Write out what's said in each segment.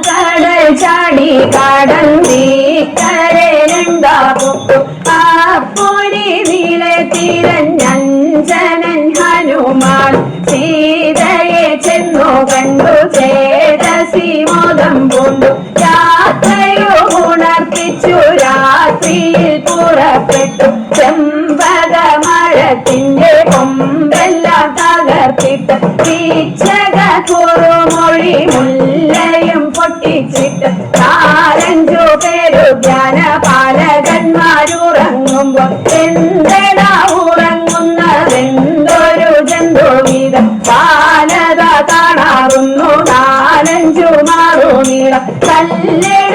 കടൽ ചാടി കടന്നി കരലുണ്ടാകും ആ പൊരി നീലെ തിരഞ്ഞഞ്ജനൻ ഹനുമാൻ സീതയെ ചെന്നു കണ്ടു ചേതസി മോദം പൂണ്ടു യാത്രയോ ഉണർത്തിച്ചു രാത്രിയിൽ പുറപ്പെട്ടു ചെമ്പകമരത്തിന്റെ കൊമ്പെല്ലാം തകർത്തിട്ട് വീച്ചക കുറുമൊഴി മുല്ലയും പൊട്ടിച്ചിട്ട് നാലഞ്ചു പേരു ജ്ഞാനപാലകന്മാരുറങ്ങുമ്പോ എന്തെടാ ഉറങ്ങുന്നതെന്തൊരു ജന്തുവിധം ബാലത കാണാറുന്നു നാലഞ്ചു മാറുനീളം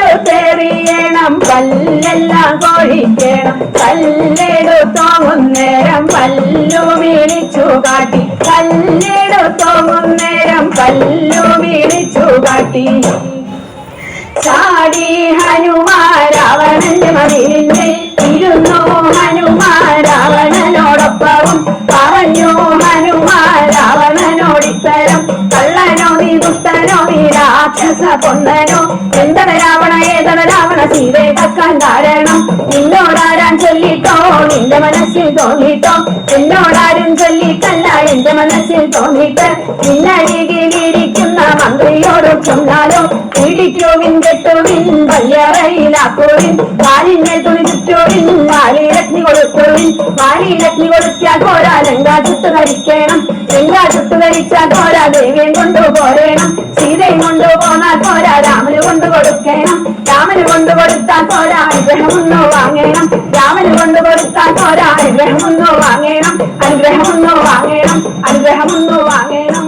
കല്ലെടുത്തെറിയണം പല്ലെല്ലാം കൊഴിക്കണം കല്ലെടുത്തോങ്ങുന്നേരം പല്ലു വീണിച്ചു കാട്ടി കല്ലെടുത്തോങ്ങുന്നേരം പല്ലു വീണിച്ചു കാട്ടി ചാടി ഹനുമാരാവണന്റെ മതിലിന്റെ ഇരുന്നു ഹനുമാരാവണനോടൊപ്പവും പറഞ്ഞു ഹനുമാരാവണനോടിത്തരം കള്ളനോ നീ ദുഷ്ടനോ നീ രാക്ഷസ പൊന്നനോ എന്തട രാവണ ഏതട രാവണ സീതയെ കക്കാൻ കാരണം നിന്നോടാരാൻ ചൊല്ലിട്ടോ നിന്റെ മനസ്സിൽ തോന്നിട്ടോ എന്നോടാരും ചൊല്ലിട്ടല്ല എന്റെ മനസ്സിൽ തോന്നിട്ട് നിന്നരികിലിരിക്കുന്ന മന്ത്രിയോട് ചൊന്നാലോ പിടിക്കുവിൻ കെട്ടുവിൻ വല്യറയിലാക്കുവിൻ കാലിനെ തുണി ചുറ്റുവിൻ വാലിലഗ്നി കൊടുക്കുവിൻ വാലിലഗ്നി കൊടുത്താൽ പോരാ ലങ്കാ ചുട്ടു ധരിക്കണം ലങ്കാ ചുട്ടു ധരിച്ചാൽ പോരാ ദേവിയും കൊണ്ടുപോരേണം സീതയും കൊണ്ടുപോന്നാൽ പോരാ രാമന് കൊണ്ടു കൊടുക്കണം രാമന് കൊണ്ടു കൊടുത്താൽ പോരാ അനുഗ്രഹമൊന്നു വാങ്ങണം രാമന് കൊണ്ടു കൊടുത്താൽ പോരാ അനുഗ്രഹമൊന്നു വാങ്ങണം അനുഗ്രഹമൊന്നു വാങ്ങണം അനുഗ്രഹമൊന്നു വാങ്ങണം